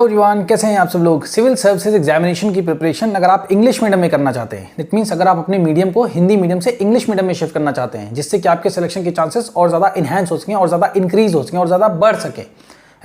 Everyone, कैसे हैं आप सब लोग। सिविल सर्विसेज एग्जामिनेशन की प्रिपरेशन अगर आप इंग्लिश मीडियम में करना चाहते हैं, दैट मीन्स अगर आप अपने मीडियम को हिंदी मीडियम से इंग्लिश मीडियम में शिफ्ट करना चाहते हैं, जिससे कि आपके सिलेक्शन के चांसेस और ज़्यादा इन्हांस हो सकें और ज़्यादा इंक्रीज हो सकें और ज़्यादा बढ़ सके,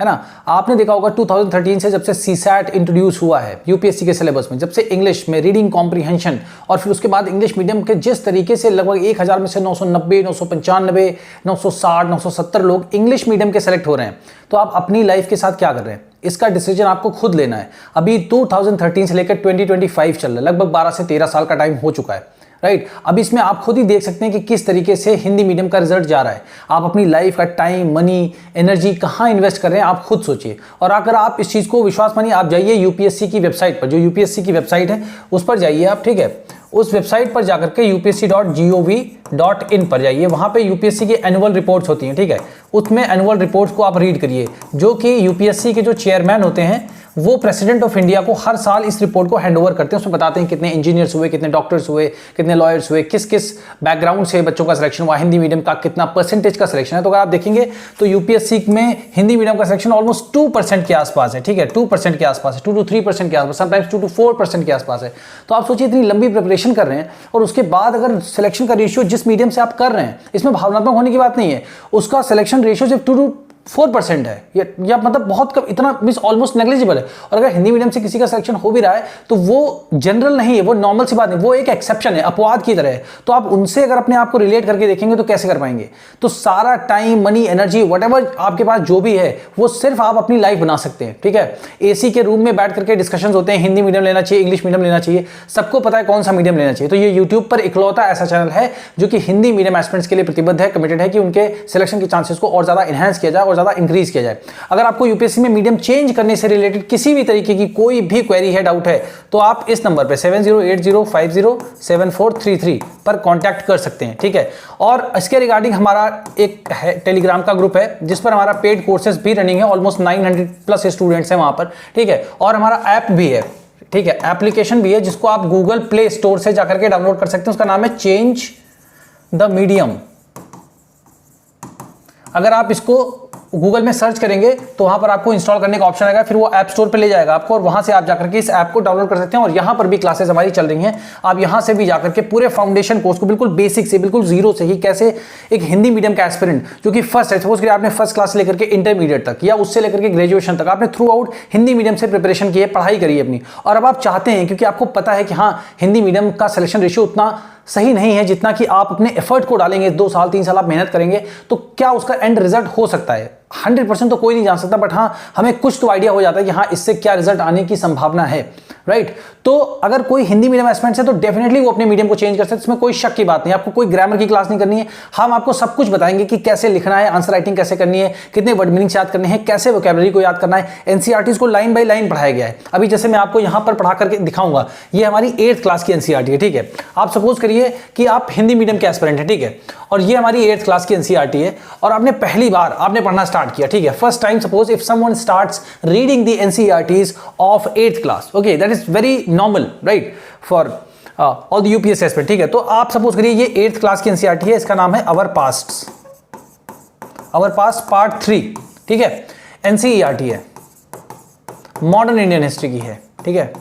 है ना। आपने देखा होगा 2013 से जब से सीसैट इंट्रोड्यूस हुआ है यूपीएससी के सिलेबस में, जब से इंग्लिश में रीडिंग कॉम्प्रीहेंशन और फिर उसके बाद इंग्लिश मीडियम के जिस तरीके से लगभग 1000 में से 990, 995, 960, 970 लोग इंग्लिश मीडियम के सेलेक्ट हो रहे हैं, तो आप अपनी लाइफ के साथ क्या कर रहे हैं, इसका डिसीजन आपको खुद लेना है। अभी 2013 से लेकर 2025 चल रहा है, लगभग 12 से 13 साल का टाइम हो चुका है, राइट। अब इसमें आप खुद ही देख सकते हैं कि किस तरीके से हिंदी मीडियम का रिजल्ट जा रहा है। आप अपनी लाइफ का टाइम, मनी, एनर्जी कहाँ इन्वेस्ट कर रहे हैं, आप खुद सोचिए। और अगर आप इस चीज़ को विश्वास मानिए, आप जाइए यूपीएससी की वेबसाइट पर, जो यूपीएससी की वेबसाइट है उस पर जाइए आप, ठीक है। उस वेबसाइट पर जाकर के upsc.gov.in पर जाइए, वहाँ पे यूपीएससी की एनुअल रिपोर्ट्स होती हैं, ठीक है। उसमें एनुअल रिपोर्ट्स को आप रीड करिए, जो कि यूपीएससी के जो चेयरमैन होते हैं वो प्रेसिडेंट ऑफ इंडिया को हर साल इस रिपोर्ट को हैंडओवर करते हैं। उसमें बताते हैं कितने इंजीनियर्स हुए, कितने डॉक्टर्स हुए, कितने लॉयर्स हुए, किस किस बैकग्राउंड से बच्चों का सिलेक्शन हुआ, हिंदी मीडियम का कितना परसेंटेज का सिलेक्शन है। तो अगर आप देखेंगे तो यूपीएससी में हिंदी मीडियम का सिलेक्शन ऑलमोस्ट 2% के आसपास है, ठीक है, 2% के आसपास है, 2 to 3% के आसपास, समटाइम्स 2 to 4% के आसपास है। तो आप सोचिए इतनी लंबी प्रिपरेशन कर रहे हैं और उसके बाद अगर सिलेक्शन का रेशियो जिस मीडियम से आप कर रहे हैं, इसमें भावनात्मक होने की बात नहीं है, उसका सिलेक्शन रेशियो सिर्फ 2 to 4% है, या मतलब बहुत कम, इतना मींस ऑलमोस्ट नेग्लिजिबल है। और अगर हिंदी मीडियम से किसी का सिलेक्शन हो भी रहा है तो वो जनरल नहीं है, वो नॉर्मल सी बात नहीं, वो एक एक्सेप्शन है, अपवाद की तरह है। तो आप उनसे अगर अपने आप को रिलेट करके देखेंगे तो कैसे कर पाएंगे। तो सारा टाइम, मनी, एनर्जी, व्हाटएवर आपके पास जो भी है, वो सिर्फ आप अपनी लाइफ बना सकते हैं, ठीक है। एसी के रूम में बैठ करके डिस्कशंस होते हैं, हिंदी मीडियम लेना चाहिए, इंग्लिश मीडियम लेना चाहिए, सबको पता है कौन सा मीडियम लेना चाहिए। तो ये यूट्यूब पर इकलौता ऐसा चैनल है जो कि हिंदी मीडियम एस्पिरेंट्स के लिए प्रतिबद्ध है, कमिटेड है कि उनके सिलेक्शन के चांसेस को और ज्यादा इनहैंस किया जाए और ज्यादा इंक्रीज किया जाए। अगर आपको यूपीएससी में मीडियम चेंज करने से रिलेटेड किसी भी तरीके की कोई भी क्वेरी है, डाउट है, तो आप इस नंबर पे 7080507433 पर कांटेक्ट कर सकते हैं, ठीक है। और इसके रिगार्डिंग हमारा एक टेलीग्राम का ग्रुप है जिस पर हमारा पेड कोर्सेज भी रनिंग है, ऑलमोस्ट 900+ स्टूडेंट्स हैं वहां पर, ठीक है। और हमारा ऐप भी है, ठीक है, एप्लीकेशन भी है जिसको आप गूगल प्ले स्टोर से जाकर के डाउनलोड कर सकते हैं। उसका नाम है चेंज द मीडियम। अगर आप इसको गूगल में सर्च करेंगे तो वहां पर आपको इंस्टॉल करने का ऑप्शन आएगा, फिर वो ऐप स्टोर पे ले जाएगा आपको, और वहां से आप जाकर के इस ऐप को डाउनलोड कर सकते हैं। और यहां पर भी क्लासेस हमारी चल रही हैं, आप यहां से भी जाकर के पूरे फाउंडेशन कोर्स को बिल्कुल बेसिक से, बिल्कुल जीरो से ही, कैसे एक हिंदी मीडियम का एस्पिरेंट जो कि फर्स्ट है, सपोज करिए आपने फर्स्ट क्लास से लेकर के इंटरमीडिएट तक या उससे लेकर के ग्रेजुएशन तक आपने थ्रू आउट हिंदी मीडियम से प्रिपरेशन की है, पढ़ाई करी है अपनी, और अब आप चाहते हैं, क्योंकि आपको पता है कि हाँ हिंदी मीडियम का सिलेक्शन रेशियो उतना सही नहीं है जितना कि आप अपने एफर्ट को डालेंगे, 2 साल 3 साल आप मेहनत करेंगे तो क्या उसका एंड रिजल्ट हो सकता है। 100% तो कोई नहीं जान सकता, बट हाँ हमें कुछ तो आइडिया हो जाता है कि हाँ इससे क्या रिजल्ट आने की संभावना है, राइट। तो अगर कोई हिंदी मीडियम एस्पिरेंट है तो डेफिनेटली वो अपने मीडियम को चेंज कर सकते हैं, इसमें कोई शक की बात नहीं। आपको कोई ग्रामर की क्लास नहीं करनी है, हम आपको सब कुछ बताएंगे कि कैसे लिखना है, आंसर राइटिंग कैसे करनी है, कितने वर्ड मीनिंग्स याद करने हैं, कैसे वोकैबुलरी को याद करना है। एनसीईआरटीज को लाइन बाय लाइन पढ़ाया गया है। अभी जैसे मैं आपको यहां पर पढ़ा करके दिखाऊंगा, ये हमारी 8th क्लास की एनसीईआरटी है, ठीक है। आप सपोज करिए कि आप हिंदी मीडियम के एस्पिरेंट है, ठीक है, और ये हमारी 8th क्लास की एनसीईआरटी है, और आपने पहली बार आपने पढ़ना स्टार्ट किया, ठीक है, first time. Suppose if someone starts reading the NCERTs of 8th class, okay, that is very normal, right, for all the UPSC aspirant, ठीक है। तो आप सपोज करिए ये 8th क्लास की एनसीईआरटी है, इसका नाम है अवर पास्ट पार्ट 3, ठीक है। एनसीईआरटी है, मॉडर्न इंडियन हिस्ट्री की है, ठीक है।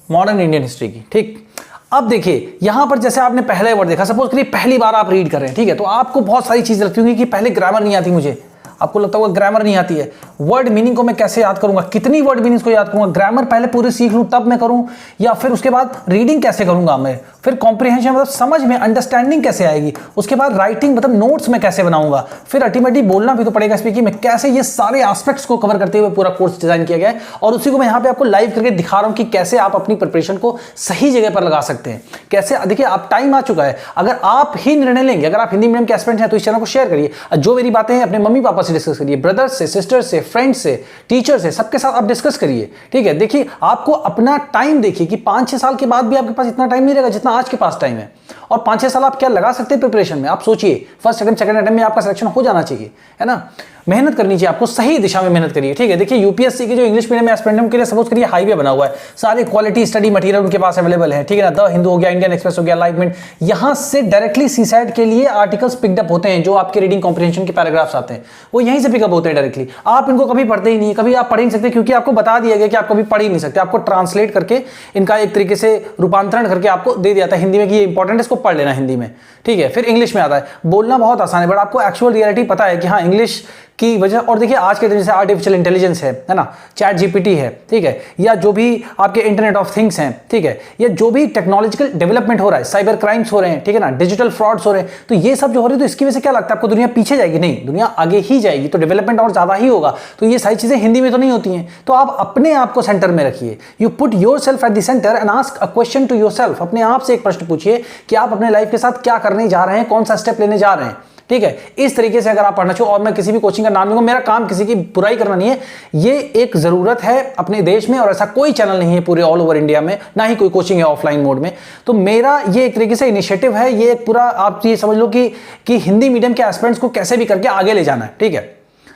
मॉडर्न इंडियन हिस्ट्री की, ठीक। अब देखिए यहां पर जैसे आपने पहले वर्ड देखा, सपोज करिए पहली बार आप रीड कर रहे हैं, ठीक है, तो आपको बहुत सारी चीजें लगती होंगी कि पहले ग्रामर नहीं आती मुझे, आपको लगता होगा ग्रामर नहीं आती है, वर्ड मीनिंग को मैं कैसे याद करूंगा, कितनी वर्ड मीनिंग्स को याद करूंगा, ग्रामर पहले पूरी सीख लूं तब मैं करूं, या फिर उसके बाद रीडिंग कैसे करूंगा मैं, फिर कॉम्प्रिहेंशन मतलब समझ में, अंडरस्टैंडिंग कैसे आएगी, उसके बाद राइटिंग मतलब नोट्स में कैसे बनाऊंगा, फिर अल्टीमेटली बोलना भी तो पड़ेगा स्पीकिंग में, कैसे ये सारे एस्पेक्ट्स को कवर करते हुए पूरा कोर्स डिजाइन किया गया है। और उसी को मैं यहाँ पे आपको लाइव करके दिखा रहा हूँ कि कैसे आप अपनी प्रिपरेशन को सही जगह पर लगा सकते हैं, कैसे। देखिए आप टाइम आ चुका है, अगर आप ही निर्णय लेंगे, अगर आप हिंदी मीडियम के एस्पिरेंट हैं तो इस चैनल को शेयर करिए, जो मेरी बातें हैं अपने मम्मी पापा से डिस्कस करिए, ब्रदर से, सिस्टर से, फ्रेंड से, टीचर से, सबके साथ आप डिस्कस करिए, ठीक है। देखिए आपको अपना टाइम देखिए कि 5-6 साल के बाद भी आपके पास इतना टाइम नहीं रहेगा जितना आज के पास टाइम है, और 5-6 साल आप क्या लगा सकते हैं प्रिपरेशन में, आप सोचिए। फर्स्ट सेकंड अटेम्प्ट में आपका सिलेक्शन हो जाना चाहिए, है ना। मेहनत करनी चाहिए आपको, सही दिशा में मेहनत करिए, ठीक है। देखिए यूपीएससी के जो इंग्लिश मीडियम एस्पिरेंट उनके लिए सपोज करिए हाईवे बना हुआ है, सारे क्वालिटी स्टडी मटेरियल उनके पास अवेलेबल है, ठीक है ना। द हिंदू हो गया, इंडियन एक्सप्रेस हो गया, लाइव मिनट, यहां से डायरेक्टली सीसाइड के लिए आर्टिकल्स पिकअप होते हैं, जो आपके रीडिंग कॉम्प्रिहेंशन के पैराग्राफ्स आते हैं वो यहीं से पिकअप होते हैं डायरेक्टली। आप इनको कभी पढ़ते ही नहीं, कभी आप पढ़ ही नहीं सकते, क्योंकि आपको बता दिया गया कि आप कभी पढ़ ही नहीं सकते। आपको ट्रांसलेट करके इनका एक तरीके से रूपांतरण करके आपको दे दिया था हिंदी में कि ये इंपॉर्टेंट है, इसको पढ़ लेना हिंदी में, ठीक है। फिर इंग्लिश में आता है, बोलना बहुत आसान है, बट आपको एक्चुअल रियलिटी पता है कि हाँ इंग्लिश की वजह। और देखिए आज के दिन जैसे आर्टिफिशियल इंटेलिजेंस है ना, चैट जीपीटी है, ठीक है, या जो भी आपके इंटरनेट ऑफ थिंग्स हैं, ठीक है, या जो भी टेक्नोलॉजिकल डेवलपमेंट हो रहा है, साइबर क्राइम्स हो रहे हैं, ठीक है ना, डिजिटल फ्रॉड्स हो रहे हैं, तो ये सब जो हो रही है, तो इसकी वजह से क्या लगता है आपको दुनिया पीछे जाएगी? नहीं, दुनिया आगे ही जाएगी, तो डेवलपमेंट और ज्यादा ही होगा। तो ये सारी चीजें हिंदी में तो नहीं होती हैं, तो आप अपने आप को सेंटर में रखिए, you put yourself at the centre and ask a question to yourself. अपने आप से एक प्रश्न पूछिए कि आप अपने लाइफ के साथ क्या करने जा रहे हैं, कौन सा स्टेप लेने जा रहे हैं, ठीक है। इस तरीके से अगर आप पढ़ना चाहिए, और मैं किसी भी कोचिंग का नाम लूंगा, मेरा काम किसी की बुराई करना नहीं है, ये एक जरूरत है अपने देश में, और ऐसा कोई चैनल नहीं है पूरे ऑल ओवर इंडिया में, ना ही कोई कोचिंग है ऑफलाइन मोड में। तो मेरा ये एक तरीके से इनिशिएटिव है, ये एक पूरा आप ये समझ लो कि हिंदी मीडियम के एस्पिरेंट्स को कैसे भी करके आगे ले जाना है, ठीक है।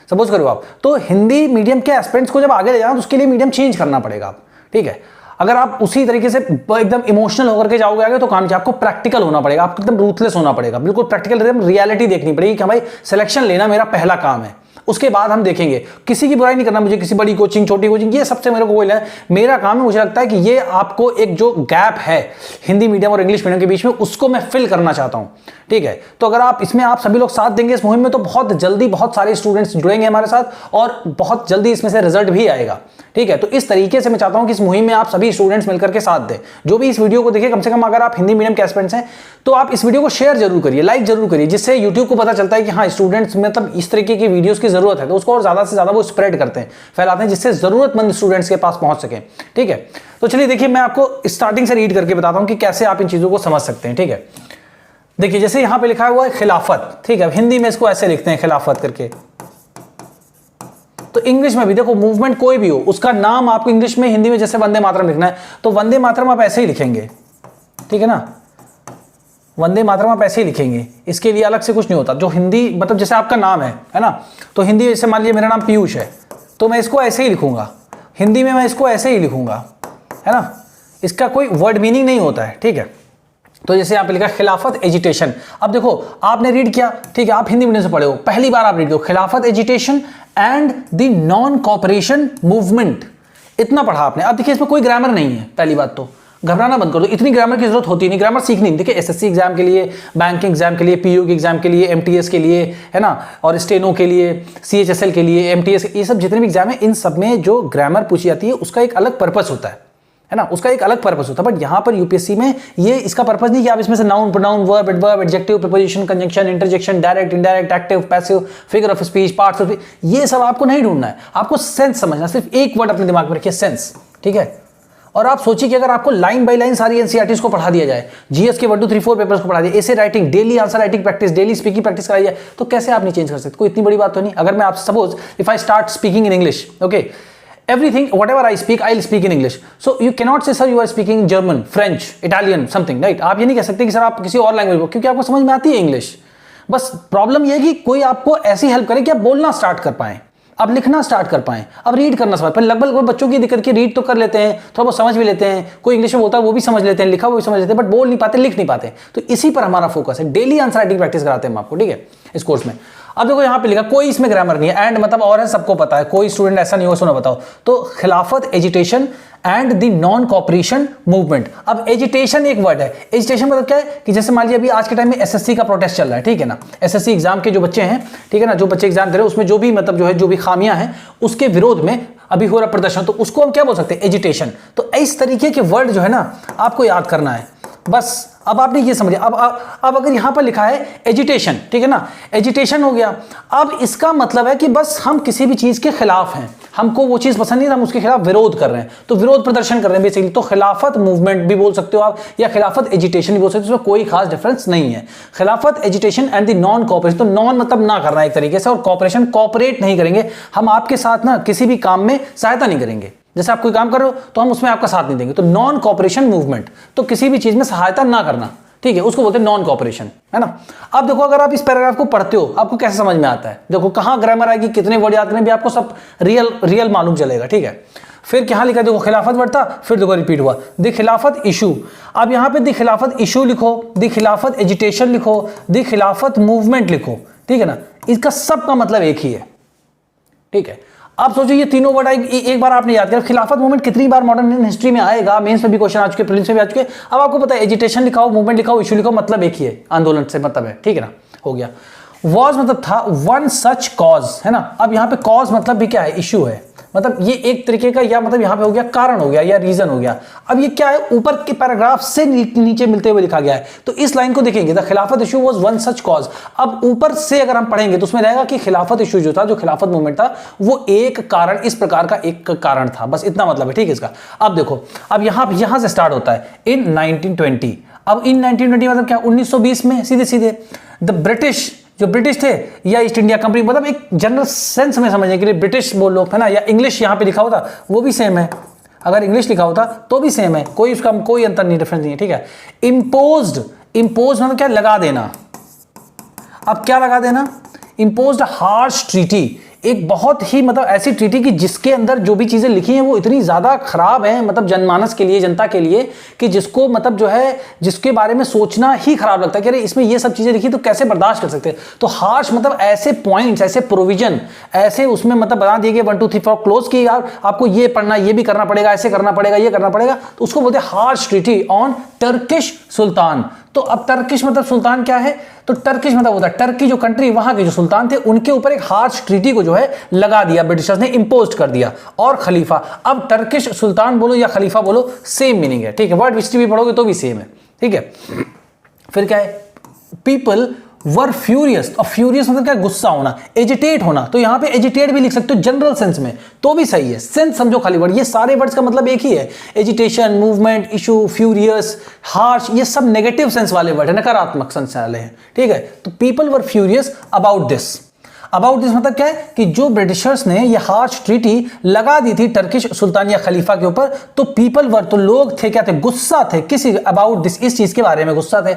सपोज करो आप, तो हिंदी मीडियम के एस्पिरेंट्स को जब आगे ले जाना तो उसके लिए मीडियम चेंज करना पड़ेगा आप, ठीक है। अगर आप उसी तरीके से एकदम इमोशनल होकर के जाओगे आगे तो काम चाहिए, आपको प्रैक्टिकल होना पड़ेगा, आपको एकदम रूथलेस होना पड़ेगा, बिल्कुल प्रैक्टिकल एकदम रियलिटी देखनी पड़ेगी कि भाई सिलेक्शन लेना मेरा पहला काम है, उसके बाद हम देखेंगे। किसी की बुराई नहीं करना मुझे, किसी बड़ी कोचिंग छोटी कोचिंग ये सबसे मेरे को कोई मेरा काम है। मुझे लगता है कि ये आपको एक जो गैप है हिंदी मीडियम और इंग्लिश मीडियम के बीच में, उसको मैं फिल करना चाहता हूं, ठीक है। तो अगर आप इसमें आप सभी लोग साथ देंगे इस मुहिम में, तो बहुत जल्दी बहुत सारे स्टूडेंट्स जुड़ेंगे हमारे साथ और बहुत जल्दी इसमें से रिजल्ट भी आएगा, ठीक है। तो इस तरीके से मैं चाहता हूं कि इस मुहिम में आप सभी स्टूडेंट्स मिलकर के साथ दें। जो भी इस वीडियो को देखे, कम से कम अगर आप हिंदी मीडियम के एस्पिरेंट्स हैं तो आप इस वीडियो को शेयर जरूर करिए, लाइक जरूर करिए, जिससे यूट्यूब को पता चलता है कि हाँ स्टूडेंट्स मतलब इस तरीके की वीडियोस की जरूरत है, तो उसको और ज्यादा से ज्यादा वो स्प्रेड करते हैं, फैलाते हैं, जिससे जरूरतमंद स्टूडेंट्स के पास पहुंच सके, ठीक है। तो चलिए देखिए, मैं आपको स्टार्टिंग से रीड करके बताता हूं कि कैसे आप इन चीजों को समझ सकते हैं, ठीक है। देखिए जैसे यहां पे लिखा हुआ है खिलाफत, ठीक है, हिंदी में इसको ऐसे लिखते हैं खिलाफत करके। तो इंग्लिश में भी देखो, मूवमेंट कोई भी हो उसका नाम आपको इंग्लिश में हिंदी में जैसे वंदे मातरम लिखना है, तो वंदे मातरम आप ऐसे ही लिखेंगे, ठीक है ना, वंदे मातरम आप ऐसे ही लिखेंगे, इसके लिए अलग से कुछ नहीं होता। जो हिंदी मतलब जैसे आपका नाम है ना, तो हिंदी जैसे मान लीजिए मेरा नाम पीयूष है, तो मैं इसको ऐसे ही लिखूंगा, हिंदी में मैं इसको ऐसे ही लिखूंगा, है ना, इसका कोई वर्ड मीनिंग नहीं होता है, ठीक है। तो जैसे यहाँ पे लिखा खिलाफत एजिटेशन, अब देखो आपने रीड किया, ठीक है, आप हिंदी मीडियम से पढ़े हो, पहली बार आप रीड करो खिलाफत agitation and the non cooperation movement, इतना पढ़ा आपने। अब देखिए इसमें कोई ग्रामर नहीं है, पहली बात तो घबराना बंद कर दो, इतनी ग्रामर की जरूरत होती नहीं, ग्रामर सीखनी नहीं। देखिए एसएससी एग्जाम के लिए, बैंकिंग एग्जाम के लिए, पीयू के एग्जाम के लिए, एमटीएस के लिए, है ना, और स्टेनो के लिए, सीएचएसएल के लिए, एमटीएस, ये सब जितने भी एग्जाम है इन सब में जो ग्रामर पूछी जाती है उसका एक अलग पर्पस होता है ना, उसका एक अलग पर्पस होता है। बट यहां पर यूपीएससी में ये इसका पर्पस नहीं कि आप इसमें से noun, pronoun, verb, adverb, adjective, preposition, conjunction, interjection, direct, indirect, active, passive, figure of speech, parts of speech, ये सब आपको नहीं ढूंढना है, आपको सेंस समझना, सिर्फ एक वर्ड अपने दिमाग में रखिए, सेंस, ठीक है। और आप सोचिए कि अगर आपको लाइन बाय लाइन सारी एनसीईआरटीज को पढ़ा दिया जाए, जीएस के 1 2 3 4 पेपर्स को पढ़ा दिया, ऐसे writing, daily answer writing practice, daily speaking practice कराई जाए, तो कैसे आप नहीं चेंज कर सकते? कोई इतनी बड़ी बात तो नहीं। अगर मैं आपसे suppose if I start speaking in English, okay, everything whatever I speak I'll speak in English, so you cannot say sir you are speaking German, French, Italian something, right? आप ये नहीं कह सकते कि सर आप किसी और लैंग्वेज बोलो, क्योंकि आपको समझ में आती है इंग्लिश। बस प्रॉब्लम ये है कि कोई आपको ऐसी हेल्प करे कि आप बोलना स्टार्ट कर पाएं, अब लिखना स्टार्ट कर पाएं, अब रीड करना समझ पाएं। लगभग बच्चों की दिक्कत की रीड तो कर लेते हैं, थोड़ा बहुत समझ भी लेते हैं, कोई इंग्लिश में बोलता है वो भी समझ लेते हैं, लिखा वो भी समझ लेते हैं, बट बोल नहीं पाते, लिख नहीं पाते। तो इसी पर हमारा फोकस है, डेली आंसर राइटिंग प्रैक्टिस कराते हैं हम आपको, ठीक है, इस कोर्स में। अब देखो यहाँ पे लिखा, कोई इसमें ग्रामर नहीं है, एंड मतलब और है, सबको पता है, कोई स्टूडेंट ऐसा नहीं होगा, सुनो बताओ। तो खिलाफत agitation and the non cooperation movement. अब एजिटेशन एक वर्ड है, एजिटेशन मतलब क्या है कि जैसे मान लीजिए अभी आज के टाइम में एसएससी का प्रोटेस्ट चल रहा है, ठीक है ना, एसएससी एग्जाम के जो बच्चे हैं, ठीक है ना, जो बच्चे एग्जाम दे रहे हैं उसमें जो भी मतलब जो है जो भी खामियां हैं उसके विरोध में अभी हो रहा प्रदर्शन, तो उसको हम क्या बोल सकते हैं? एजिटेशन। तो इस तरीके के वर्ड जो है ना आपको याद करना है बस। अब आपने ये समझिए, अब अगर यहां पर लिखा है एजिटेशन, ठीक है ना, एजिटेशन हो गया, अब इसका मतलब है कि बस हम किसी भी चीज के खिलाफ हैं, हमको वो चीज पसंद नहीं है, हम उसके खिलाफ विरोध कर रहे हैं, तो विरोध प्रदर्शन कर रहे हैं बेसिकली। तो खिलाफत मूवमेंट भी बोल सकते हो आप, या खिलाफत एजिटेशन भी बोल सकते हो, उसमें कोई खास डिफरेंस नहीं है। खिलाफत agitation and the non cooperation, तो नॉन मतलब ना करना एक तरीके से, और कॉपरेशन कॉपरेट नहीं करेंगे, हम आपके साथ ना किसी भी काम में सहायता नहीं करेंगे। जैसे आप कोई काम कर रहे हो तो हम उसमें आपका साथ नहीं देंगे, तो नॉन कॉपरेशन मूवमेंट, तो किसी भी चीज में सहायता ना करना, ठीक है, उसको बोलते हैं नॉन कॉपरेशन, है ना। अब देखो अगर आप इस पैराग्राफ को पढ़ते हो आपको कैसे समझ में आता है, देखो कहाँ ग्रामर आएगी, कितने वर्ड याद करने भी आपको सब रियल मालूम चलेगा, ठीक है। फिर क्या लिखा, देखो खिलाफत वर्ड था, फिर देखो रिपीट हुआ द खिलाफत इशू। अब यहाँ पे द खिलाफत इशू लिखो, द खिलाफत एजिटेशन लिखो, द खिलाफत मूवमेंट लिखो, ठीक है ना। इसका सबका मतलब एक ही है, ठीक है। अब सोचिए ये तीनों वर्ड एक बार आपने याद किया, खिलाफत मूवमेंट कितनी बार मॉडर्न हिस्ट्री में आएगा, मेंस में भी क्वेश्चन आ चुके, प्रीलिम्स में भी आ चुके। अब आपको पता है एजिटेशन लिखाओ, मूवमेंट लिखाओ, इशू लिखाओ, मतलब एक ही है, आंदोलन से मतलब है, ठीक है ना, हो गया। वॉज मतलब था वन सच कॉज, है ना। अब यहाँ पे कॉज मतलब भी क्या है, इशू है, मतलब ये एक तरीके का, या मतलब यहाँ पे हो गया कारण हो गया या रीजन हो गया। अब ये क्या है, ऊपर के पैराग्राफ से नीचे मिलते हुए लिखा गया है, तो इस लाइन को देखेंगे, द खिलाफत issue was one such cause. अब ऊपर से अगर हम पढ़ेंगे तो उसमें रहेगा कि खिलाफत इशू जो था, जो खिलाफत मूवमेंट था, वो एक कारण, इस प्रकार का एक कारण था, बस इतना मतलब है, ठीक है इसका। अब देखो, अब यहां से स्टार्ट होता है इन 1920। अब इन 1920 मतलब क्या, 1920 में सीधे द ब्रिटिश, जो ब्रिटिश थे या ईस्ट इंडिया कंपनी, मतलब एक जनरल सेंस में समझने के लिए ब्रिटिश बोल लो, है ना, या इंग्लिश यहाँ पे लिखा होता वो भी सेम है, अगर इंग्लिश लिखा होता तो भी सेम है, कोई उसका कोई अंतर नहीं, डिफरेंस नहीं है, ठीक है। इम्पोज्ड मतलब क्या, लगा देना। अब क्या लगा देना, इम्पोज्ड हार्श ट्रीटी, एक बहुत ही मतलब ऐसी ट्रीटी कि जिसके अंदर जो भी चीजें लिखी हैं वो इतनी ज्यादा खराब हैं, मतलब जनमानस के लिए, जनता के लिए, कि जिसको मतलब जो है, जिसके बारे में सोचना ही खराब लगता है कि अरे इसमें ये सब चीजें लिखी तो कैसे बर्दाश्त कर सकते हैं। तो हार्श मतलब ऐसे पॉइंट्स, ऐसे प्रोविजन, ऐसे उसमें मतलब बता दिए गए 1 2 3 4 क्लोज की यार आपको ये पढ़ना, ये भी करना पड़ेगा, ऐसे करना पड़ेगा, ये करना पड़ेगा, तो उसको बोलते हैं हार्श ट्रीटी ऑन टर्किश सुल्तान। तो अब टर्किश मतलब सुल्तान क्या है, तो टर्किश मतलब होता है टर्की जो कंट्री, वहां के जो सुल्तान थे उनके ऊपर एक हार्श ट्रीटी को जो है लगा दिया, ब्रिटिशर्स ने इंपोज कर दिया। और खलीफा, अब टर्किश सुल्तान बोलो या खलीफा बोलो सेम मीनिंग है, ठीक है, वर्ड हिस्ट्री भी पढ़ोगे तो भी सेम है, ठीक है। फिर क्या है, पीपल वर फ्यूरियस, और फ्यूरियस मतलब क्या, गुस्सा होना, एजिटेट होना, तो यहां पे एजिटेट भी लिख सकते हो जनरल सेंस में तो भी सही है, सेंस समझो खाली वर्ड, ये सारे वर्ड्स का मतलब एक ही है, agitation, movement, issue, furious, harsh, ये सब नेगेटिव सेंस वाले वर्ड है, नकारात्मक सेंस वाले हैं, ठीक है। तो people were furious about this. About this मतलब क्या है कि जो ब्रिटिशर्स ने ये हार्श ट्रीटी लगा दी थी टर्किश सुल्तान या खलीफा के ऊपर, तो पीपल वर, तो लोग थे, क्या थे, गुस्सा थे, किसी अबाउट दिस, इस चीज के बारे में गुस्सा थे,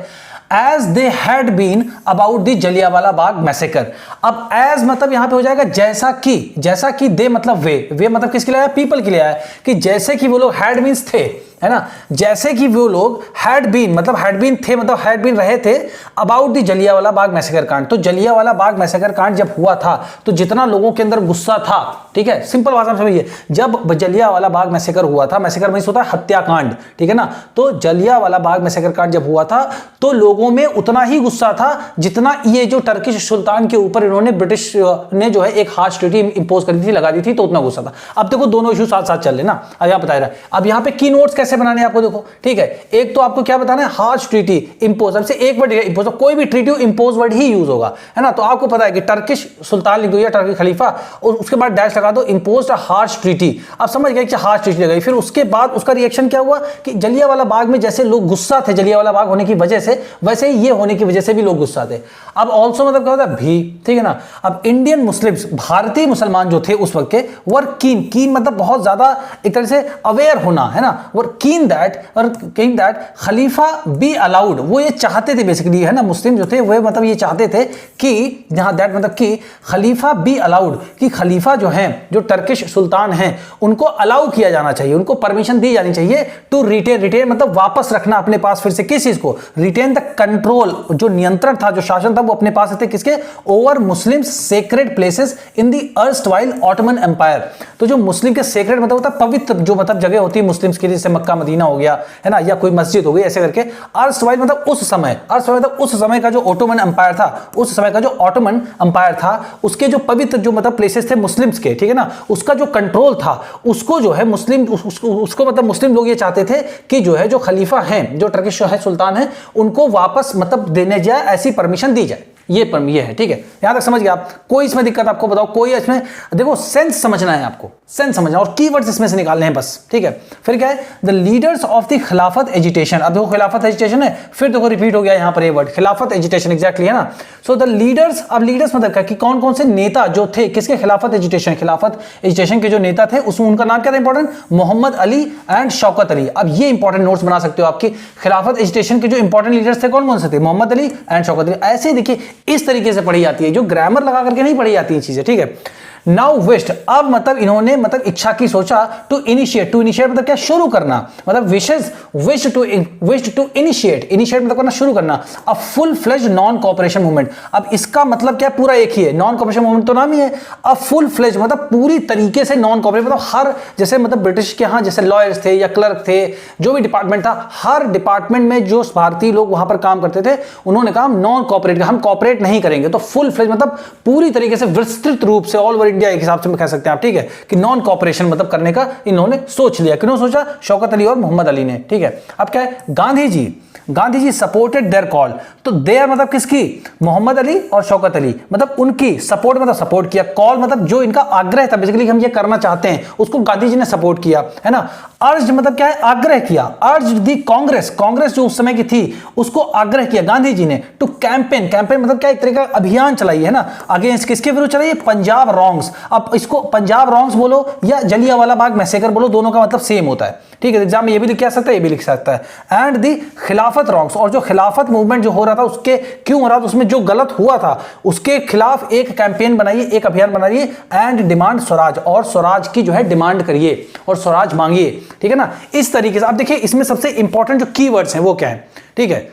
as they had been about the Jallianwala Bagh massacre. अब एज मतलब यहां पे हो जाएगा जैसा कि दे मतलब वे मतलब किसके लिए आया, पीपल के लिए आया, कि जैसे कि वो लोग, हैड मीन्स थे, है ना, जैसे कि वो लोग हैड बीन मतलब हैड बीन थे, मतलब हैड बीन रहे थे about the Jallianwala Bagh massacre कांड। तो जलियांवाला बाग मैसेकर कांड जब हुआ था तो जितना लोगों के अंदर गुस्सा था, ठीक है, सिंपल भाषा में समझिए, जब जलियांवाला बाग मैसेकर हुआ था, मैसेकर मींस होता है हत्याकांड, ठीक है ना, तो जलियांवाला बाग मैसेकर कांड जब हुआ था तो लोगों में उतना ही गुस्सा था जितना ये जो टर्किश सुल्तान के ऊपर इन्होंने, ब्रिटिश ने जो है एक हार्श ट्रीटी इंपोज कर दी थी, लगा दी थी, तो उतना गुस्सा था। अब देखो दोनों इशू साथ साथ चल रहे ना, अब यहां बता रहा है, अब यहां पे की नोट्स कैसे बनाने आपको, देखो, ठीक है, एक तो आपको क्या बताना है, हार्श ट्रीटी इंपोज, अब से एक वर्ड इंपोज, कोई भी ट्रीटी इंपोज वर्ड ही यूज होगा, है ना, तो आपको पता है कि टर्किश सुल्तान लिख दो या टर्की खलीफा, और उसके बाद डैश लगा दो, इंपोज्ड हार्श ट्रीटी। अब समझ गए कि हार्श ट्रीटी लगाई, फिर उसके बाद उसका रिएक्शन क्या हुआ कि जलियांवाला बाग में जैसे लोग गुस्सा थे जलियांवाला बाग होने की वजह से, वैसे ही ये होने की वजह से भी लोग गुस्सा थे। अब ऑल्सो मतलब क्या होता है, भी, ठीक है ना। अब इंडियन मुस्लिम्स, भारतीय मुसलमान जो थे उस वक्त के, वर कीन मतलब बहुत ज्यादा एक तरह से अवेयर होना, है ना, वर कीन दैट खलीफा बी अलाउड, वो ये चाहते थे बेसिकली, है ना, मुस्लिम जो थे वो मतलब ये चाहते थे कि जहां दैट मतलब कि खलीफा बी अलाउड, कि खलीफा जो हैं, जो टर्किश सुल्तान हैं, उनको अलाउ किया जाना चाहिए, उनको परमिशन दी जानी चाहिए टू रिटेन मतलब वापस रखना अपने पास, फिर से किस चीज को, रिटेन द कंट्रोल, जो नियंत्रण था, जो शासन था, वो अपने पास थे, किसके, over Muslim sacred places in the erstwhile Ottoman Empire. तो जो मुस्लिम के सेक्रेड मतलब होता है पवित्र, जो मतलब जगह होती है मुस्लिम्स के लिए, जैसे मक्का मदीना हो गया, है ना, या कोई मस्जिद हो गई, ऐसे करके अर्स्टवाइल मतलब उस समय, अर्स्टवाइल मतलब उस समय का जो ऑटोमन एम्पायर था, उस समय का जो ऑटोमन एम्पायर था, उसके जो पवित्र जो मतलब प्लेसेस थे मुस्लिम्स के, ठीक है ना, उसका जो कंट्रोल था, उसको जो है मुस्लिम, उसको मतलब मुस्लिम लोग ये चाहते थे कि जो है जो खलीफा हैं, जो टर्किश है सुल्तान है, उनको वापस मतलब देने जाए, ऐसी परमिशन दी जाए। ये है, ठीक है, यहां तक समझ गया आप? कोई इसमें दिक्कत आपको बताओ? कोई इसमें देखो सेंस समझना है आपको, सेंस समझना और कीवर्ड्स इसमें से निकालने हैं बस, ठीक है। फिर क्या है, द लीडर्स ऑफ द खिलाफत एजिटेशन। अब देखो खिलाफत एजिटेशन है, फिर देखो रिपीट हो गया यहां पर ये वर्ड खिलाफत एजिटेशन, एग्जैक्टली है ना। सो द लीडर्स, अब लीडर्स मतलब क्या कि कौन कौन से नेता जो थे किसके खिलाफत एजिटेशन, खिलाफत एजिटेशन के जो नेता थे उसमें उनका नाम क्या था इंपॉर्टेंट, मोहम्मद अली एंड शौकत अली। अब ये इंपॉर्टेंट नोट्स बना सकते हो आपकी, खिलाफत एजिटेशन के जो इंपॉर्टेंट लीडर्स थे कौन कौन से थे, मोहम्मद अली एंड शौकत अली। ऐसे देखिए इस तरीके से पढ़ी जाती है, जो ग्रामर लगा करके नहीं पढ़ी जाती है चीजें, ठीक है। नाउ विश्ड, अब मतलब इन्होंने मतलब इच्छा की सोचा, टू इनिशिएट मतलब क्या, शुरू करना, मतलब विश टू इनिशिएट मतलब करना, शुरू करना, a full fledge non cooperation movement. अब इसका मतलब क्या, पूरा एक ही है, नॉन कॉपरेशन मूवमेंट तो नाम ही है, अ फुल फ्लेज मतलब पूरी तरीके से नॉन कॉपरेशन, मतलब हर, जैसे मतलब ब्रिटिश के यहाँ जैसे लॉयर्स थे या क्लर्क थे, जो भी डिपार्टमेंट था, हर डिपार्टमेंट में जो भारतीय लोग वहां पर काम करते थे उन्होंने कहा नॉन कॉपरेट, हम कॉपरेट नहीं करेंगे। तो फुल फ्लेज मतलब पूरी तरीके से विस्तृत रूप से ऑल ओवर इंडिया एक हिसाब से कह सकते हैं आप, ठीक है, कि नॉन कॉपरेशन मतलब करने का इन्होंने सोच लिया। किन्होंने सोचा, शौकत अली और मोहम्मद अली ने, ठीक है। अब क्या है, Gandhi ji supported there call, तो देयर मतलब किसकी, मोहम्मद अली और शौकत अली, मतलब उनकी सपोर्ट मतलब सपोर्ट किया, कॉल मतलब जो इनका आग्रह था बेसिकली हम ये करना चाहते हैं उसको गांधी जी ने सपोर्ट किया, है ना। अर्ज मतलब क्या है, आग्रह किया, अर्ज दी कांग्रेस जो उस समय की थी उसको आग्रह किया गांधी जी ने, टू कैंपेन मतलब क्या, एक तरह का अभियान चलाई है ना, अगेंस्ट किसके विरुद्ध चलाई, पंजाब रॉन्ग्स। अब इसको पंजाब रॉन्ग्स बोलो या जलियांवाला बाग मैसेकर बोलो, दोनों का मतलब सेम होता है, ठीक है। एग्जाम में ये भी लिख सकता है, ये भी लिख सकता है। एंड दी खिलाफत रॉन्ग्स, और जो खिलाफत मूवमेंट जो हो रहा था उसके क्यों हो रहा था, उसमें जो गलत हुआ था उसके खिलाफ एक कैंपेन बनाइए, एक अभियान बनाइए, एंड डिमांड स्वराज, और स्वराज की जो है डिमांड करिए और स्वराज मांगिए, ठीक है ना। इस तरीके से आप देखिए इसमें सबसे इंपॉर्टेंट जो कीवर्ड्स हैं वो क्या है, ठीक है।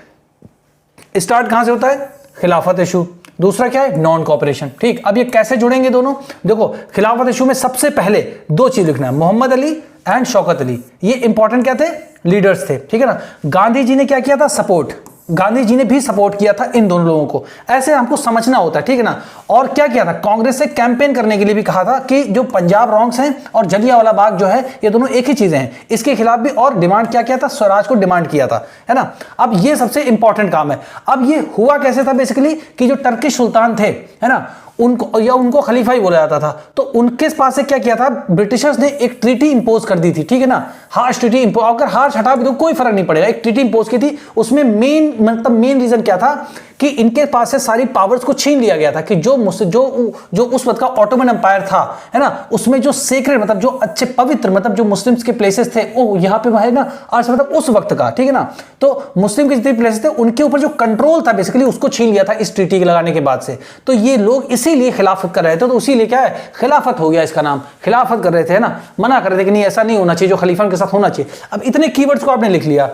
स्टार्ट कहां से होता है, खिलाफत इशू, दूसरा क्या है, नॉन कॉपरेशन, ठीक। अब ये कैसे जुड़ेंगे दोनों, देखो खिलाफत इशू में सबसे पहले दो चीज लिखना है, मोहम्मद अली एंड शौकत अली, ये इंपॉर्टेंट क्या थे, लीडर्स थे, ठीक है ना। गांधी जी ने क्या किया था, सपोर्ट, गांधी जी ने भी सपोर्ट किया था इन दोनों लोगों को, ऐसे हमको समझना होता है, ठीक है ना। और क्या किया था, कांग्रेस से कैंपेन करने के लिए भी कहा था कि जो पंजाब रॉन्ग्स हैं और जलियांवाला बाग जो है ये दोनों एक ही चीजें हैं, इसके खिलाफ भी, और डिमांड क्या किया था, स्वराज को डिमांड किया था, है ना। अब ये सबसे इंपॉर्टेंट काम है। अब ये हुआ कैसे था बेसिकली, कि जो टर्किश सुल्तान थे, है ना, उनको खलीफा ही बोला जाता था, तो उनके पास से क्या किया था, ब्रिटिशर्स ने एक ट्रीटी इंपोज कर दी थी, ठीक है ना, हार्श ट्रीटी। अगर हार्श हटा भी तो कोई फर्क नहीं पड़ेगा, एक ट्रीटी इंपोज की थी, उसमें मेन रीजन क्या था कि इनके पास से सारी पावर्स को छीन लिया गया था, कि जो उस वक्त का ऑटोमन एम्पायर था, है ना, उसमें जो सेक्रेट मतलब जो अच्छे पवित्र मतलब जो मुस्लिम्स के प्लेसेस थे वो यहाँ पे है ना, आज मतलब उस वक्त का, ठीक है ना। तो मुस्लिम के जितने प्लेसेस थे उनके ऊपर जो कंट्रोल था बेसिकली उसको छीन लिया था इस ट्रीटी के लगाने के बाद से। तो ये लोग इसीलिए खिलाफत कर रहे थे, तो उसीलिए क्या है, खिलाफत हो गया इसका नाम, खिलाफत कर रहे थे, है ना, मना कर रहे थे कि नहीं ऐसा नहीं होना चाहिए, जो खलीफा के साथ होना चाहिए। अब इतने कीवर्ड्स को आपने लिख लिया,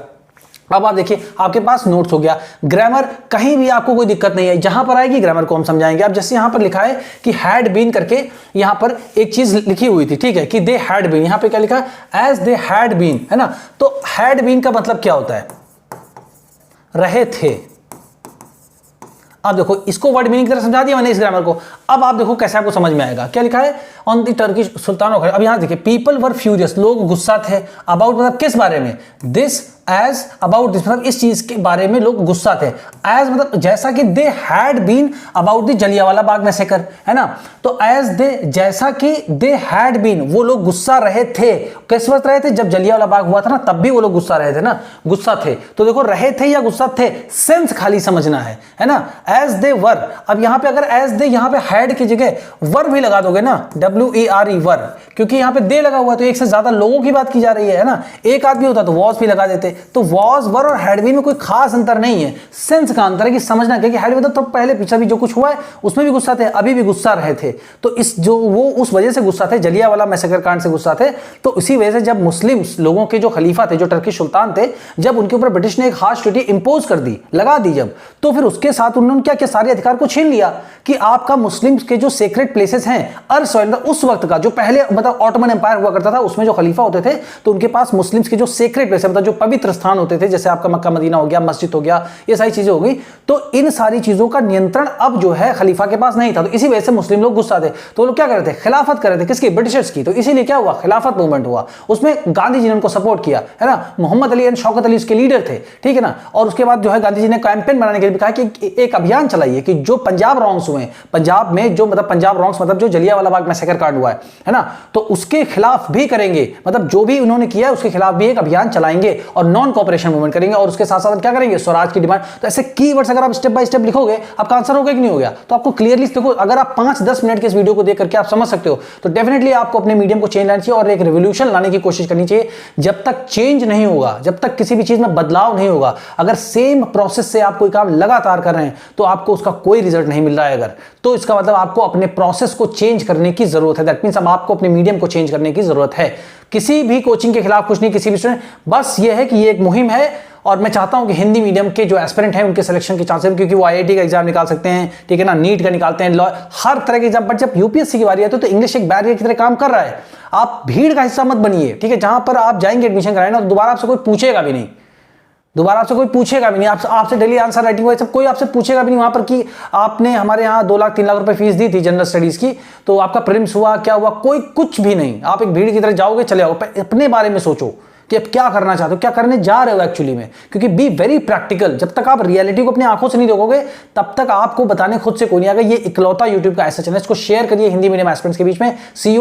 अब आप देखिए आपके पास नोट्स हो गया। ग्रामर कहीं भी आपको कोई दिक्कत नहीं है, जहां पर आएगी ग्रामर को हम समझाएंगे। अब जैसे यहां पर लिखा है कि हैड बीन करके, यहां पर एक चीज लिखी हुई थी, ठीक है, कि दे हैड बीन, यहां पे क्या लिखा है, एज दे हैड बीन, है ना। तो हैड बीन का मतलब क्या होता है, रहे थे। अब देखो इसको वर्ड मीनिंग की तरह समझा दिया मैंने इस ग्रामर को। अब आप देखो कैसे आपको समझ में आएगा। क्या लिखा है, ऑन द टर्किश सुल्तान। अब यहां देखिए, पीपल वर फ्यूरियस, लोग गुस्सा थे, अबाउट मतलब किस बारे में, दिस एज अबाउट दिस मतलब इस चीज के बारे में लोग गुस्सा थे, एज मतलब जैसा कि they had been about the Jallianwala Bagh massacre, है ना। तो एज दे, जैसा कि दे हैड बीन, वो लोग गुस्सा रहे थे, किस वक्त रहे थे, जब जलियांवाला बाग हुआ था ना, तब भी वो लोग गुस्सा रहे थे ना, गुस्सा थे। तो देखो रहे थे या गुस्सा थे, सेंस खाली समझना है ना। एज दे वर, अब यहां पे अगर एज दे यहां पे हैड की जगह वर भी लगा दोगे ना, WERE वर, क्योंकि यहां पे दे लगा हुआ तो एक से ज्यादा लोगों की बात की जा रही है ना, एक आदमी होता तो वॉज भी लगा देते। तो वॉज, वर और हैड बीन में कोई खास अंतर नहीं है, सेंस का अंतर है कि समझना कि हैड बीन तो पहले पीछे भी जो कुछ हुआ है उसमें भी गुस्सा थे, अभी भी गुस्सा रहे थे। तो इस जो वो उस वजह से गुस्सा थे, जलियांवाला मैसेकर कांड से गुस्सा थे। तो इसी वजह से जब मुस्लिम लोगों के जो खलीफा थे, जो टर्किश सुल्तान थे, जब उनके ऊपर ब्रिटिश ने एक हार्श ट्रीटी इंपोज कर दी, लगा दी जब, तो फिर उसके साथ उन्होंने क्या किया, सारे अधिकार को छीन लिया कि आपका मुस्लिम के जो सेक्रेट प्लेसेस हैं अर्श उस वक्त का जो पहले मतलब ऑटोमन एम्पायर हुआ करता था, उसमें जो खलीफा होते थे तो उनके पास मुस्लिम्स के जो सेक्रेट प्लेस मतलब जो पवित्र पवित्र स्थान होते थे, जैसे आपका मक्का मदीना हो गया, मस्जिद हो गया, ये सारी चीजें हो गई, तो इन सारी चीजों का नियंत्रण अब जो है खलीफा के पास नहीं था। तो इसी वजह से मुस्लिम लोग गुस्सा थे, तो लोग क्या कर रहे थे, खिलाफत कर रहे थे, किसकी, ब्रिटिशर्स की। तो इसीलिए क्या हुआ, खिलाफत मूवमेंट हुआ, उसमें गांधी जी ने उनको सपोर्ट किया, है ना। मोहम्मद अली एंड शौकत अली उसके लीडर थे, ठीक है ना। और उसके बाद जो है गांधी जी ने कैंपेन बनाने के लिए कहा कि एक अभियान चलाइए कि जो पंजाब रॉन्ग्स हुए, पंजाब में जो मतलब पंजाब रॉन्ग्स मतलब जो जलियांवाला बाग मैसेकर कांड हुआ है ना, तो उसके खिलाफ भी करेंगे, मतलब जो भी उन्होंने किया उसके खिलाफ भी एक अभियान चलाएंगे और नॉन कोऑपरेशन मूवमेंट करेंगे, और उसके साथ साथ क्या करेंगे, स्वराज की डिमांड। तो ऐसे कीवर्ड्स अगर आप स्टेप बाय स्टेप लिखोगे, आपका आंसर हो गया कि नहीं हो गया। तो आपको क्लियरली देखो, अगर आप 5-10 मिनट के इस वीडियो को देख करके आप समझ सकते हो, तो डेफिनेटली आपको अपने मीडियम को चेंज लाना चाहिए और एक रिवोल्यूशन लाने की कोशिश करनी चाहिए। जब तक चेंज नहीं होगा, जब तक किसी भी चीज में बदलाव नहीं होगा, अगर सेम प्रोसेस से आप कोई काम लगातार कर रहे हैं तो आपको उसका कोई रिजल्ट नहीं मिल रहा है अगर, तो इसका मतलब आपको अपने प्रोसेस को चेंज करने की जरूरत है। दैट मींस अब आपको अपने मीडियम को चेंज करने की जरूरत है। किसी भी कोचिंग के खिलाफ कुछ नहीं, किसी भी स्टूडेंट, बस ये है कि ये एक मुहिम है और मैं चाहता हूं कि हिंदी मीडियम के जो एस्पिरेंट हैं उनके सिलेक्शन के चांसेस, क्योंकि वो आईआईटी का एग्जाम निकाल सकते हैं, ठीक है ना, नीट का निकालते हैं, लॉ, हर तरह के एग्जाम। बट जब यूपीएससी की बारी आती है तो इंग्लिश एक बैरियर की तरह काम कर रहा है। आप भीड़ का हिस्सा मत बनिए, ठीक है। जहां पर आप जाएंगे एडमिशन कराने तो दोबारा आपसे कोई पूछेगा भी नहीं, दोबारा आपसे कोई पूछेगा भी नहीं, आपसे डेली आंसर राइटिंग वाइज सब कोई आपसे पूछेगा भी नहीं वहां पर कि आपने हमारे यहाँ 2 लाख 3 लाख रुपए फीस दी थी जनरल स्टडीज की, तो आपका प्रीलिम्स हुआ, क्या हुआ, कोई कुछ भी नहीं। आप एक भीड़ की तरह जाओगे, चले आओ, अपने बारे में सोचो कि आप क्या करना चाहते हो, क्या करने जा रहे हो एक्चुअली में, क्योंकि बी वेरी प्रैक्टिकल। जब तक आप रियलिटी को अपनी आंखों से नहीं देखोगे तब तक आपको बताने खुद से कोई नहीं आएगा। ये इकलौता यूट्यूब का ऐसा चैनल, इसको शेयर करिए हिंदी मीडियम एस्पिरेंट्स के बीच में। सी